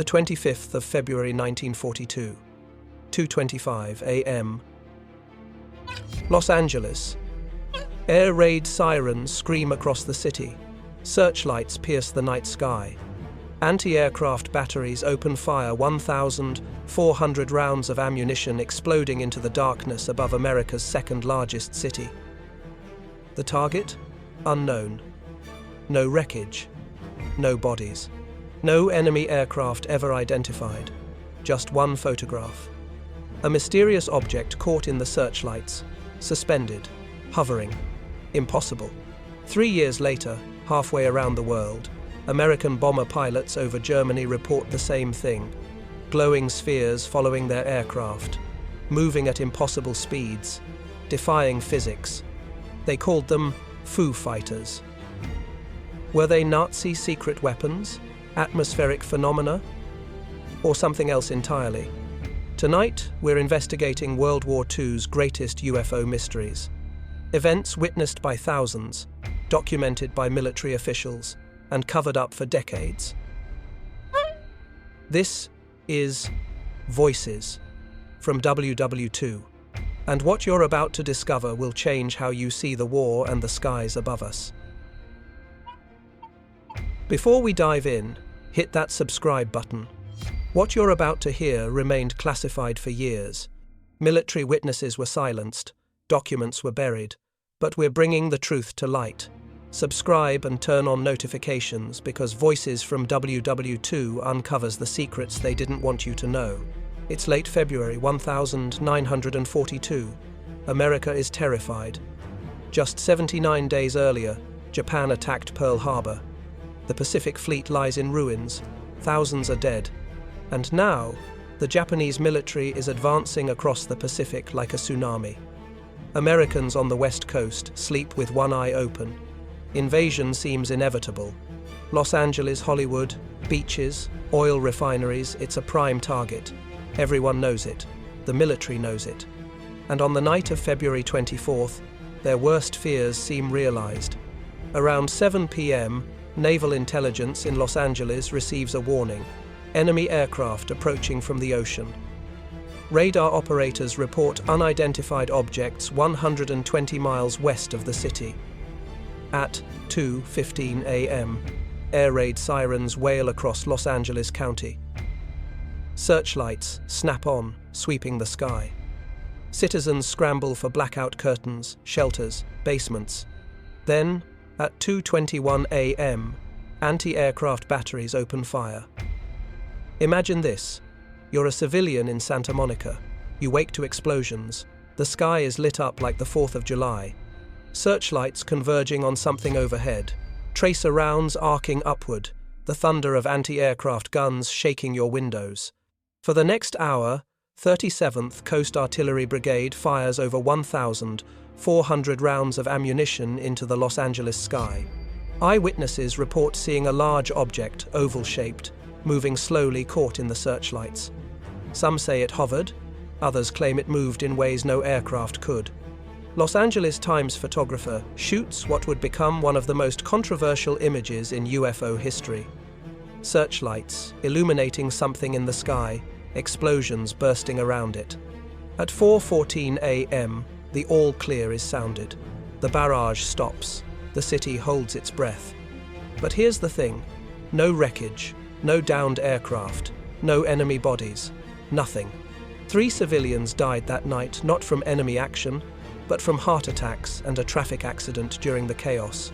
The 25th of February 1942, 2:25 a.m. Los Angeles. Air raid sirens scream across the city. Searchlights pierce the night sky. Anti-aircraft batteries open fire, 1,400 rounds of ammunition exploding into the darkness above America's second-largest city. The target? Unknown. No wreckage. No bodies. No enemy aircraft ever identified. Just one photograph. A mysterious object caught in the searchlights, suspended, hovering. Impossible. 3 years later, halfway around the world, American bomber pilots over Germany report the same thing. Glowing spheres following their aircraft, moving at impossible speeds, defying physics. They called them Foo Fighters. Were they Nazi secret weapons, atmospheric phenomena, or something else entirely? Tonight, we're investigating World War II's greatest UFO mysteries. Events witnessed by thousands, documented by military officials, and covered up for decades. This is Voices from WWII, and what you're about to discover will change how you see the war and the skies above us. Before we dive in, hit that subscribe button. What you're about to hear remained classified for years. Military witnesses were silenced, documents were buried, but we're bringing the truth to light. Subscribe and turn on notifications because Voices from WWII uncovers the secrets they didn't want you to know. It's late February 1942. America is terrified. Just 79 days earlier, Japan attacked Pearl Harbor. The Pacific Fleet lies in ruins. Thousands are dead. And now, the Japanese military is advancing across the Pacific like a tsunami. Americans on the West Coast sleep with one eye open. Invasion seems inevitable. Los Angeles, Hollywood, beaches, oil refineries, it's a prime target. Everyone knows it. The military knows it. And on the night of February 24th, their worst fears seem realized. Around 7 p.m., naval intelligence in Los Angeles receives a warning. Enemy aircraft approaching from the ocean. Radar operators report unidentified objects 120 miles west of the city. At 2:15 a.m., air raid sirens wail across Los Angeles County. Searchlights snap on, sweeping the sky. Citizens scramble for blackout curtains, shelters, basements. Then, at 2:21 a.m., anti-aircraft batteries open fire. Imagine this. You're a civilian in Santa Monica. You wake to explosions. The sky is lit up like the 4th of July. Searchlights converging on something overhead. Tracer rounds arcing upward. The thunder of anti-aircraft guns shaking your windows. For the next hour, 37th Coast Artillery Brigade fires over 1,400 rounds of ammunition into the Los Angeles sky. Eyewitnesses report seeing a large object, oval-shaped, moving slowly caught in the searchlights. Some say it hovered, others claim it moved in ways no aircraft could. Los Angeles Times photographer shoots what would become one of the most controversial images in UFO history. Searchlights illuminating something in the sky, explosions bursting around it. At 4:14 a.m., the all clear is sounded. The barrage stops. The city holds its breath. But here's the thing. No wreckage. No downed aircraft, no enemy bodies, nothing. 3 civilians died that night, not from enemy action, but from heart attacks and a traffic accident during the chaos.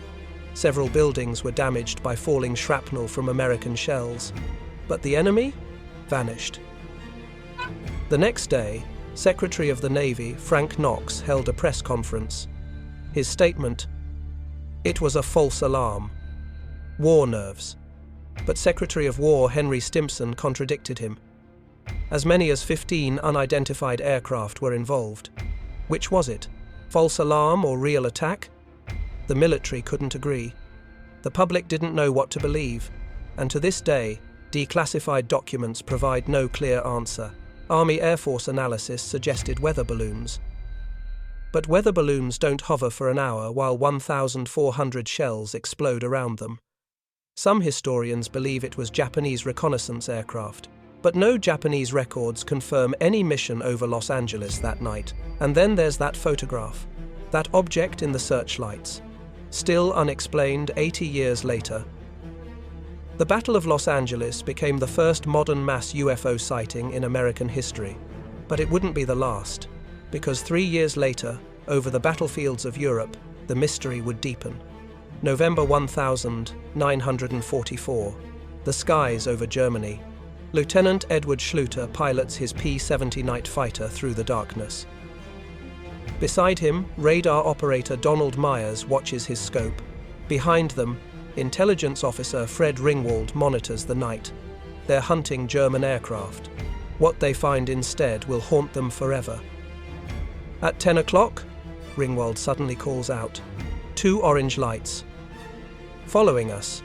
Several buildings were damaged by falling shrapnel from American shells, but the enemy vanished. The next day, Secretary of the Navy Frank Knox held a press conference. His statement, "It was a false alarm. War nerves." But Secretary of War Henry Stimson contradicted him. As many as 15 unidentified aircraft were involved. Which was it? False alarm or real attack? The military couldn't agree. The public didn't know what to believe, and to this day, declassified documents provide no clear answer. Army Air Force analysis suggested weather balloons. But weather balloons don't hover for an hour while 1,400 shells explode around them. Some historians believe it was Japanese reconnaissance aircraft, but no Japanese records confirm any mission over Los Angeles that night. And then there's that photograph, that object in the searchlights, still unexplained 80 years later. The Battle of Los Angeles became the first modern mass UFO sighting in American history, but it wouldn't be the last, because 3 years later, over the battlefields of Europe, the mystery would deepen. November 1944, the skies over Germany. Lieutenant Edward Schluter pilots his P-70 night fighter through the darkness. Beside him, radar operator Donald Myers watches his scope. Behind them, intelligence officer Fred Ringwald monitors the night. They're hunting German aircraft. What they find instead will haunt them forever. At 10 o'clock, Ringwald suddenly calls out. 2 orange lights. Following us,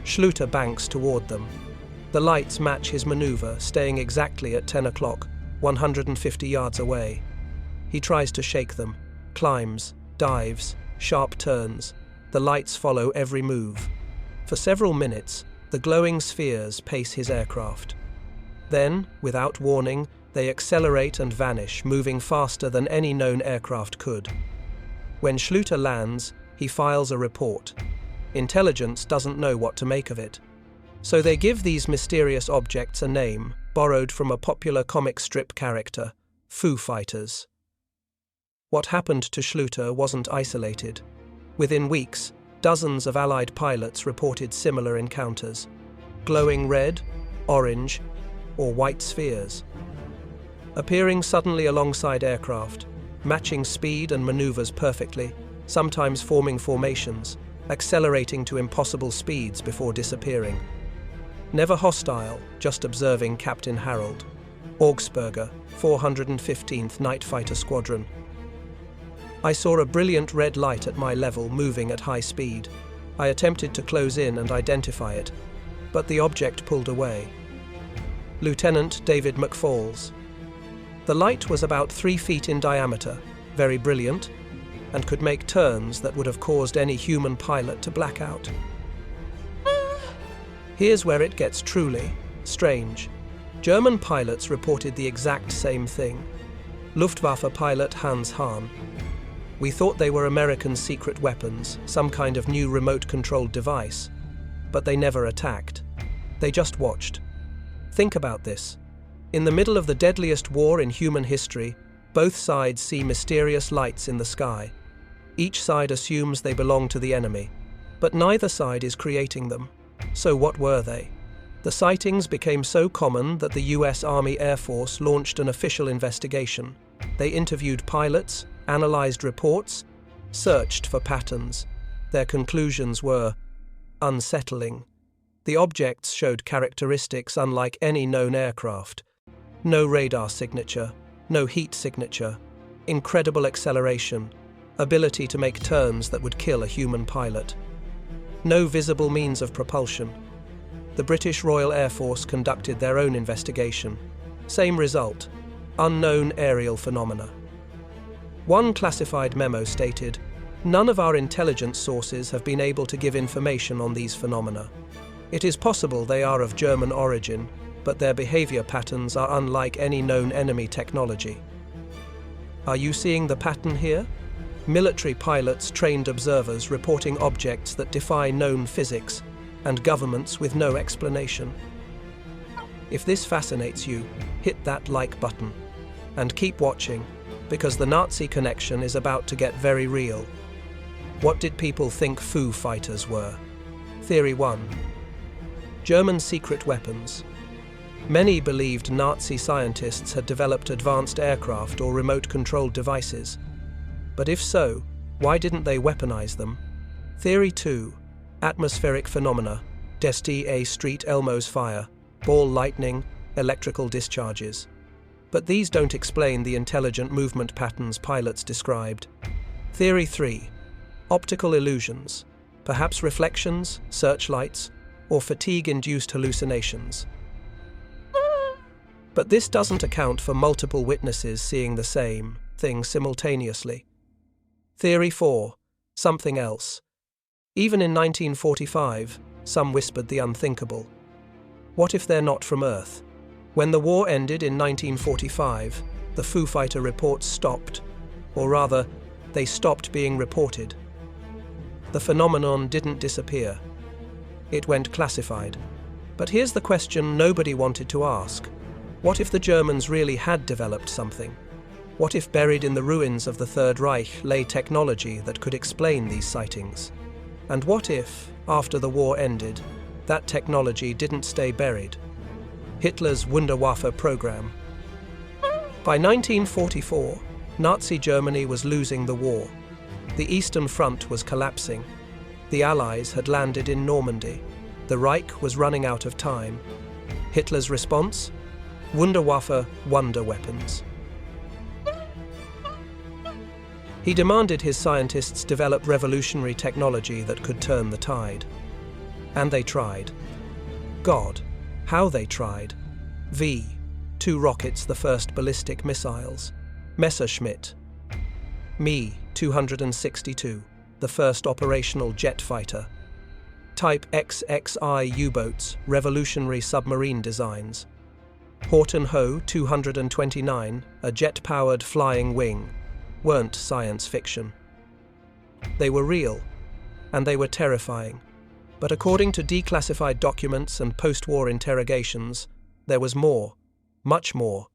Schluter banks toward them. The lights match his maneuver, staying exactly at 10 o'clock, 150 yards away. He tries to shake them, climbs, dives, sharp turns. The lights follow every move. For several minutes, the glowing spheres pace his aircraft. Then, without warning, they accelerate and vanish, moving faster than any known aircraft could. When Schluter lands, he files a report. Intelligence doesn't know what to make of it. So they give these mysterious objects a name, borrowed from a popular comic strip character, Foo Fighters. What happened to Schluter wasn't isolated. Within weeks, dozens of Allied pilots reported similar encounters. Glowing red, orange, or white spheres. Appearing suddenly alongside aircraft, matching speed and maneuvers perfectly, sometimes forming formations, accelerating to impossible speeds before disappearing. Never hostile, just observing Captain Harold, Augsburger, 415th Night Fighter Squadron. I saw a brilliant red light at my level moving at high speed. I attempted to close in and identify it, but the object pulled away. Lieutenant David McFalls. The light was about 3 feet in diameter, very brilliant, and could make turns that would have caused any human pilot to black out. Here's where it gets truly strange. German pilots reported the exact same thing. Luftwaffe pilot Hans Hahn. We thought they were American secret weapons, some kind of new remote-controlled device, but they never attacked. They just watched. Think about this. In the middle of the deadliest war in human history, both sides see mysterious lights in the sky. Each side assumes they belong to the enemy, but neither side is creating them. So what were they? The sightings became so common that the US Army Air Force launched an official investigation. They interviewed pilots, analyzed reports, searched for patterns. Their conclusions were unsettling. The objects showed characteristics unlike any known aircraft. No radar signature, no heat signature, incredible acceleration, ability to make turns that would kill a human pilot. No visible means of propulsion. The British Royal Air Force conducted their own investigation. Same result, unknown aerial phenomena. One classified memo stated, "None of our intelligence sources have been able to give information on these phenomena. It is possible they are of German origin, but their behavior patterns are unlike any known enemy technology." Are you seeing the pattern here? Military pilots, trained observers reporting objects that defy known physics, and governments with no explanation. If this fascinates you, hit that like button. And keep watching, because the Nazi connection is about to get very real. What did people think Foo Fighters were? Theory 1. German secret weapons. Many believed Nazi scientists had developed advanced aircraft or remote-controlled devices. But if so, why didn't they weaponize them? Theory 2. Atmospheric phenomena. Desti A Street Elmo's fire, ball lightning, electrical discharges. But these don't explain the intelligent movement patterns pilots described. Theory 3. Optical illusions. Perhaps reflections, searchlights, or fatigue-induced hallucinations. But this doesn't account for multiple witnesses seeing the same thing simultaneously. Theory 4. Something else. Even in 1945, Some whispered the unthinkable. What if they're not from Earth? When the war ended in 1945, the Foo Fighter reports stopped, or rather, they stopped being reported. The phenomenon didn't disappear. It went classified. But here's the question nobody wanted to ask. What if the Germans really had developed something? What if buried in the ruins of the Third Reich lay technology that could explain these sightings? And what if, after the war ended, that technology didn't stay buried? Hitler's Wunderwaffe program. By 1944, Nazi Germany was losing the war. The Eastern Front was collapsing. The Allies had landed in Normandy. The Reich was running out of time. Hitler's response? Wunderwaffe wonder weapons. He demanded his scientists develop revolutionary technology that could turn the tide. And they tried. God, how they tried. V-2 rockets, the first ballistic missiles. Messerschmitt. Me-262, the first operational jet fighter. Type XXI U-boats, revolutionary submarine designs. Horton Ho 229, a jet-powered flying wing, weren't science fiction. They were real, and they were terrifying. But according to declassified documents and post-war interrogations, there was more, much more.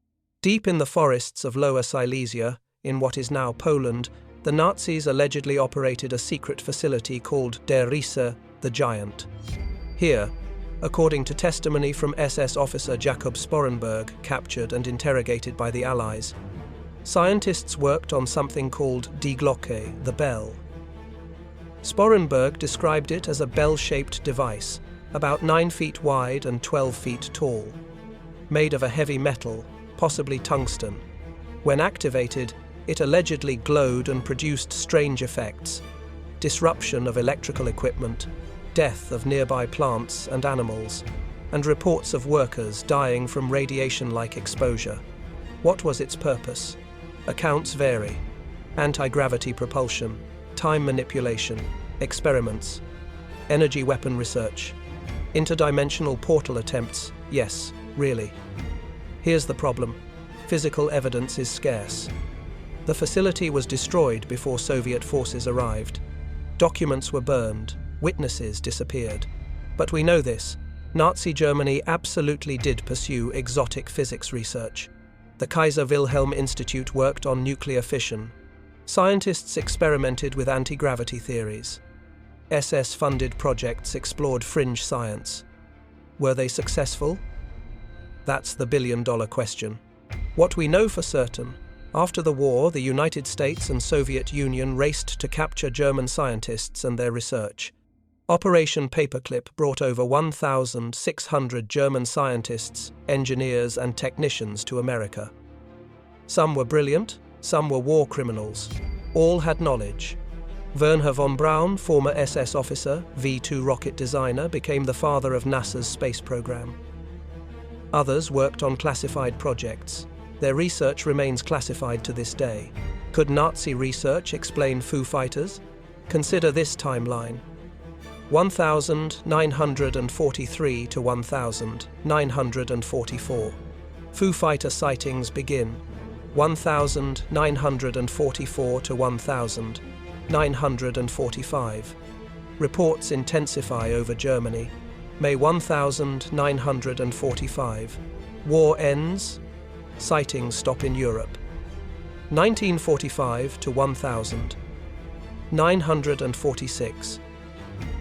Deep in the forests of Lower Silesia, in what is now Poland, the Nazis allegedly operated a secret facility called Der Riese, the Giant. Here, according to testimony from SS officer Jakob Sporenberg, captured and interrogated by the Allies, scientists worked on something called Die Glocke, the bell. Sporenberg described it as a bell-shaped device, about 9 feet wide and 12 feet tall, made of a heavy metal, possibly tungsten. When activated, it allegedly glowed and produced strange effects: disruption of electrical equipment, death of nearby plants and animals, and reports of workers dying from radiation-like exposure. What was its purpose? Accounts vary. Anti-gravity propulsion, time manipulation, experiments, energy weapon research, interdimensional portal attempts. Yes, really. Here's the problem. Physical evidence is scarce. The facility was destroyed before Soviet forces arrived. Documents were burned, witnesses disappeared. But we know this. Nazi Germany absolutely did pursue exotic physics research. The Kaiser Wilhelm Institute worked on nuclear fission. Scientists experimented with anti-gravity theories. SS-funded projects explored fringe science. Were they successful? That's the billion-dollar question. What we know for certain: after the war, the United States and Soviet Union raced to capture German scientists and their research. Operation Paperclip brought over 1,600 German scientists, engineers, and technicians to America. Some were brilliant, some were war criminals. All had knowledge. Wernher von Braun, former SS officer, V-2 rocket designer, became the father of NASA's space program. Others worked on classified projects. Their research remains classified to this day. Could Nazi research explain Foo Fighters? Consider this timeline. 1943 to 1944. Foo Fighter sightings begin. 1944 to 1945. Reports intensify over Germany. May 1945. War ends. Sightings stop in Europe. 1945 to 1946.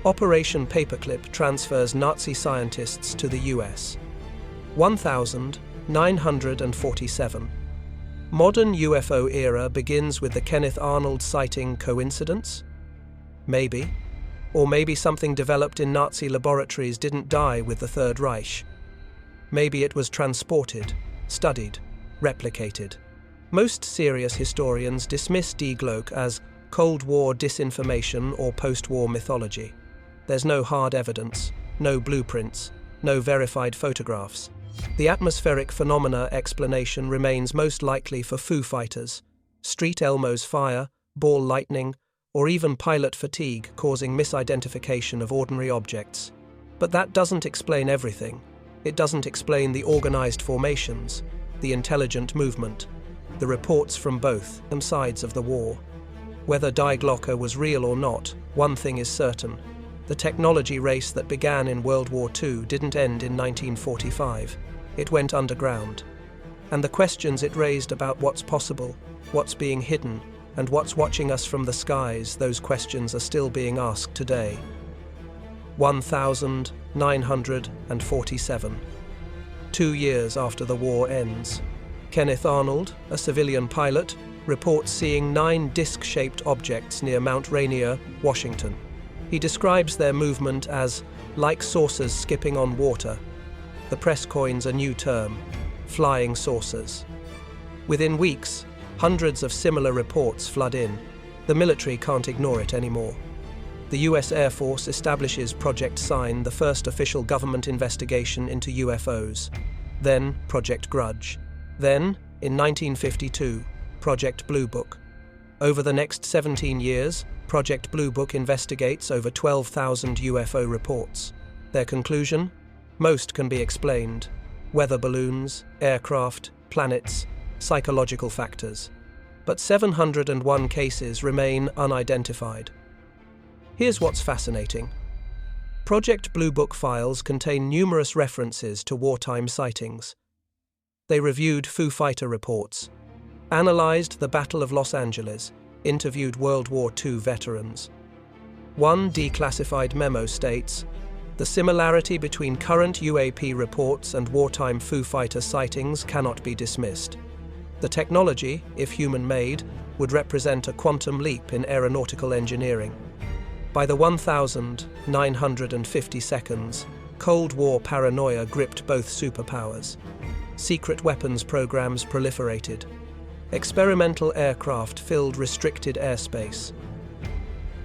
Operation Paperclip transfers Nazi scientists to the US. 1947. Modern UFO era begins with the Kenneth Arnold sighting. Coincidence? Maybe. Or maybe something developed in Nazi laboratories didn't die with the Third Reich. Maybe it was transported, studied, replicated. Most serious historians dismiss Die Glocke as Cold War disinformation or post-war mythology. There's no hard evidence, no blueprints, no verified photographs. The atmospheric phenomena explanation remains most likely for Foo Fighters, Street Elmo's fire, ball lightning, or even pilot fatigue causing misidentification of ordinary objects. But that doesn't explain everything. It doesn't explain the organized formations, the intelligent movement, the reports from both sides of the war. Whether Die Glocke was real or not, one thing is certain. The technology race that began in World War II didn't end in 1945. It went underground. And the questions it raised about what's possible, what's being hidden, and what's watching us from the skies, those questions are still being asked today. 1947. 2 years after the war ends. Kenneth Arnold, a civilian pilot, reports seeing 9 disc-shaped objects near Mount Rainier, Washington. He describes their movement as like saucers skipping on water. The press coins a new term, flying saucers. Within weeks, hundreds of similar reports flood in. The military can't ignore it anymore. The US Air Force establishes Project Sign, the first official government investigation into UFOs. Then, Project Grudge. Then, in 1952, Project Blue Book. Over the next 17 years, Project Blue Book investigates over 12,000 UFO reports. Their conclusion? Most can be explained. Weather balloons, aircraft, planets, psychological factors. But 701 cases remain unidentified. Here's what's fascinating. Project Blue Book files contain numerous references to wartime sightings. They reviewed Foo Fighter reports, analyzed the Battle of Los Angeles, interviewed World War II veterans. One declassified memo states, "The similarity between current UAP reports and wartime Foo Fighter sightings cannot be dismissed. The technology, if human-made, would represent a quantum leap in aeronautical engineering." By the 1952, Cold War paranoia gripped both superpowers. Secret weapons programs proliferated. Experimental aircraft filled restricted airspace.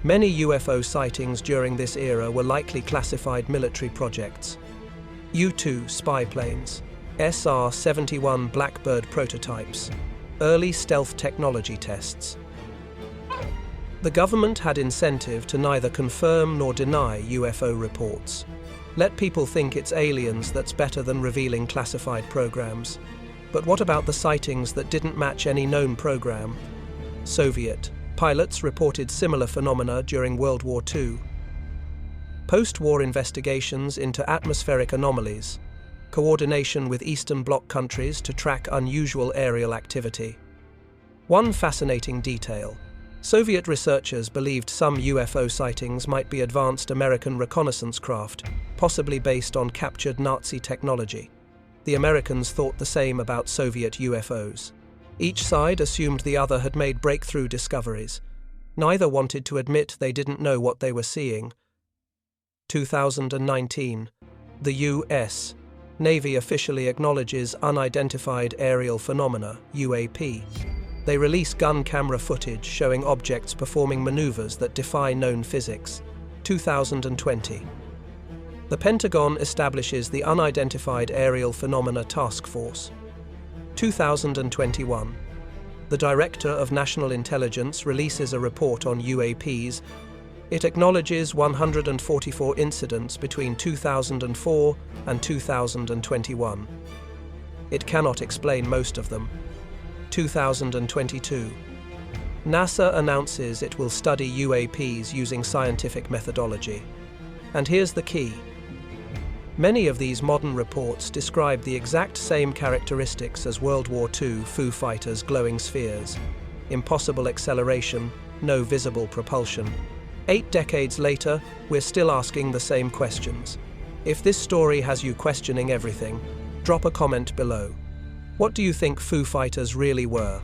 Many UFO sightings during this era were likely classified military projects. U-2 spy planes, SR-71 Blackbird prototypes, early stealth technology tests. The government had incentive to neither confirm nor deny UFO reports. Let people think it's aliens that's better than revealing classified programs. But what about the sightings that didn't match any known program? Soviet pilots reported similar phenomena during World War II. Post-war investigations into atmospheric anomalies, coordination with Eastern Bloc countries to track unusual aerial activity. One fascinating detail: Soviet researchers believed some UFO sightings might be advanced American reconnaissance craft, possibly based on captured Nazi technology. The Americans thought the same about Soviet UFOs. Each side assumed the other had made breakthrough discoveries. Neither wanted to admit they didn't know what they were seeing. 2019. The U.S. Navy officially acknowledges unidentified aerial phenomena, UAP. They release gun camera footage showing objects performing maneuvers that defy known physics. 2020. The Pentagon establishes the Unidentified Aerial Phenomena Task Force. 2021. The Director of National Intelligence releases a report on UAPs. It acknowledges 144 incidents between 2004 and 2021. It cannot explain most of them. 2022. NASA announces it will study UAPs using scientific methodology. And here's the key. Many of these modern reports describe the exact same characteristics as World War II Foo Fighters' glowing spheres. Impossible acceleration, no visible propulsion. 8 decades later, we're still asking the same questions. If this story has you questioning everything, drop a comment below. What do you think Foo Fighters really were?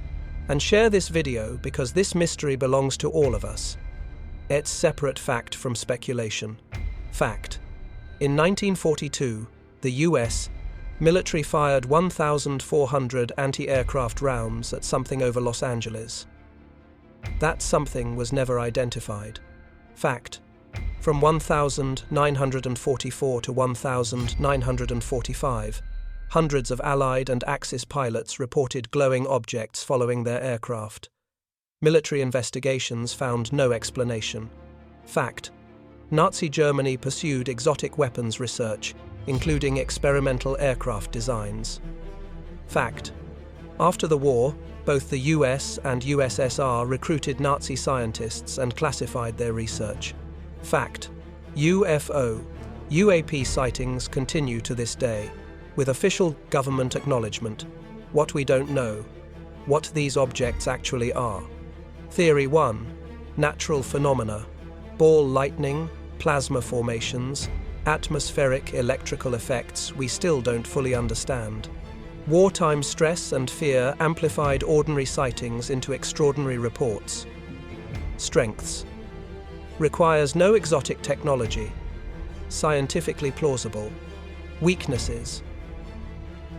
And share this video because this mystery belongs to all of us. It's separate fact from speculation. Fact. In 1942, the US military fired 1,400 anti-aircraft rounds at something over Los Angeles. That something was never identified. Fact. From 1944 to 1945, hundreds of Allied and Axis pilots reported glowing objects following their aircraft. Military investigations found no explanation. Fact. Nazi Germany pursued exotic weapons research, including experimental aircraft designs. Fact: after the war, both the US and USSR recruited Nazi scientists and classified their research. Fact: UFO, UAP sightings continue to this day, with official government acknowledgement. What we don't know. What these objects actually are. Theory 1. Natural phenomena. Ball lightning, plasma formations, atmospheric electrical effects we still don't fully understand. Wartime stress and fear amplified ordinary sightings into extraordinary reports. Strengths: requires no exotic technology. Scientifically plausible. Weaknesses: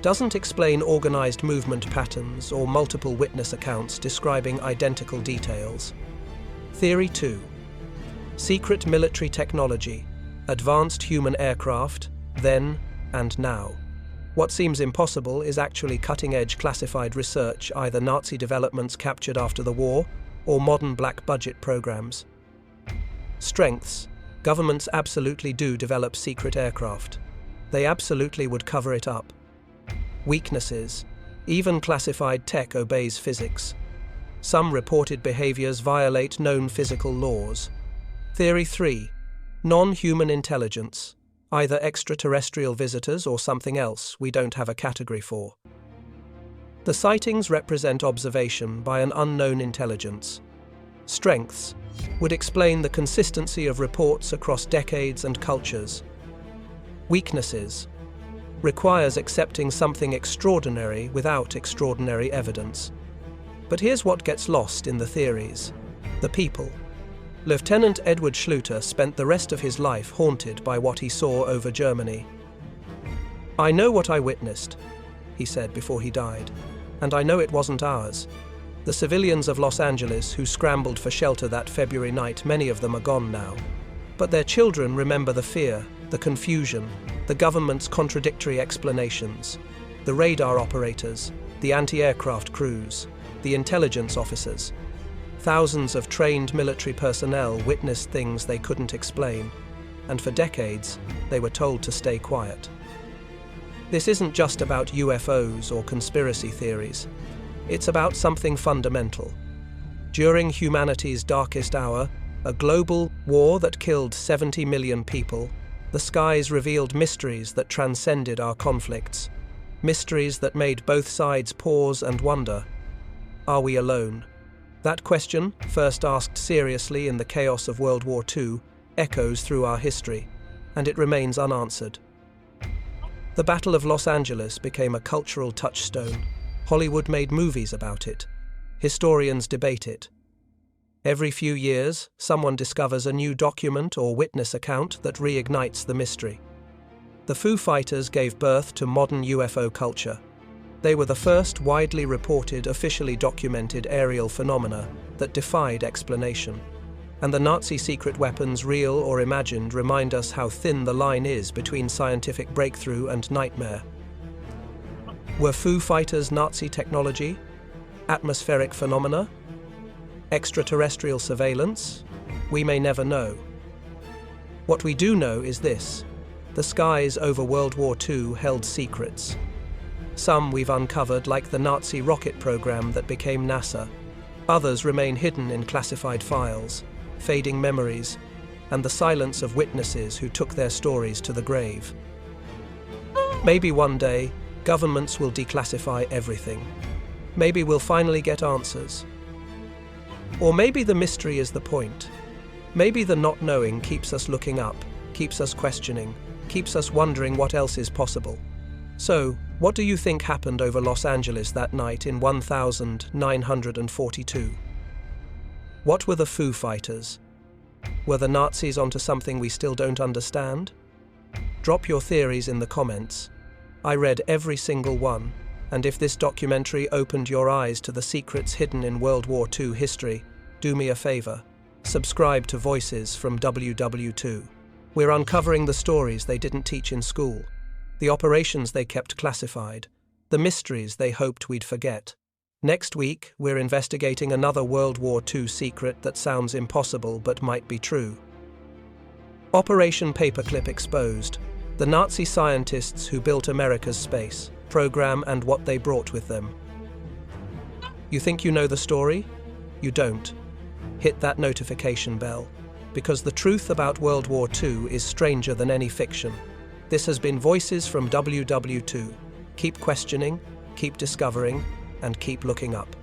doesn't explain organized movement patterns or multiple witness accounts describing identical details. Theory 2. Secret military technology, advanced human aircraft, then and now. What seems impossible is actually cutting-edge classified research, either Nazi developments captured after the war or modern black-budget programs. Strengths: governments absolutely do develop secret aircraft. They absolutely would cover it up. Weaknesses: even classified tech obeys physics. Some reported behaviors violate known physical laws. Theory 3. Non-human intelligence, either extraterrestrial visitors or something else we don't have a category for. The sightings represent observation by an unknown intelligence. Strengths: would explain the consistency of reports across decades and cultures. Weaknesses: requires accepting something extraordinary without extraordinary evidence. But here's what gets lost in the theories. The people. Lieutenant Edward Schluter spent the rest of his life haunted by what he saw over Germany. "I know what I witnessed," he said before he died, "and I know it wasn't ours. The civilians of Los Angeles who scrambled for shelter that February night, many of them are gone now. But their children remember the fear, the confusion, the government's contradictory explanations, the radar operators, the anti-aircraft crews, the intelligence officers. Thousands of trained military personnel witnessed things they couldn't explain, and for decades, they were told to stay quiet." This isn't just about UFOs or conspiracy theories. It's about something fundamental. During humanity's darkest hour, a global war that killed 70 million people, the skies revealed mysteries that transcended our conflicts, mysteries that made both sides pause and wonder. Are we alone? That question, first asked seriously in the chaos of World War II, echoes through our history, and it remains unanswered. The Battle of Los Angeles became a cultural touchstone. Hollywood made movies about it. Historians debate it. Every few years, someone discovers a new document or witness account that reignites the mystery. The Foo Fighters gave birth to modern UFO culture. They were the first widely reported, officially documented aerial phenomena that defied explanation. And the Nazi secret weapons, real or imagined, remind us how thin the line is between scientific breakthrough and nightmare. Were Foo Fighters Nazi technology? Atmospheric phenomena? Extraterrestrial surveillance? We may never know. What we do know is this: the skies over World War II held secrets. Some we've uncovered, like the Nazi rocket program that became NASA. Others remain hidden in classified files, fading memories, and the silence of witnesses who took their stories to the grave. Maybe one day, governments will declassify everything. Maybe we'll finally get answers. Or maybe the mystery is the point. Maybe the not knowing keeps us looking up, keeps us questioning, keeps us wondering what else is possible. So, what do you think happened over Los Angeles that night in 1942? What were the Foo Fighters? Were the Nazis onto something we still don't understand? Drop your theories in the comments. I read every single one, and if this documentary opened your eyes to the secrets hidden in World War II history, do me a favor. Subscribe to Voices from WWII. We're uncovering the stories they didn't teach in school, the operations they kept classified, the mysteries they hoped we'd forget. Next week, we're investigating another World War II secret that sounds impossible but might be true. Operation Paperclip exposed. The Nazi scientists who built America's space program and what they brought with them. You think you know the story? You don't. Hit that notification bell, because the truth about World War II is stranger than any fiction. This has been Voices from WWII. Keep questioning, keep discovering, and keep looking up.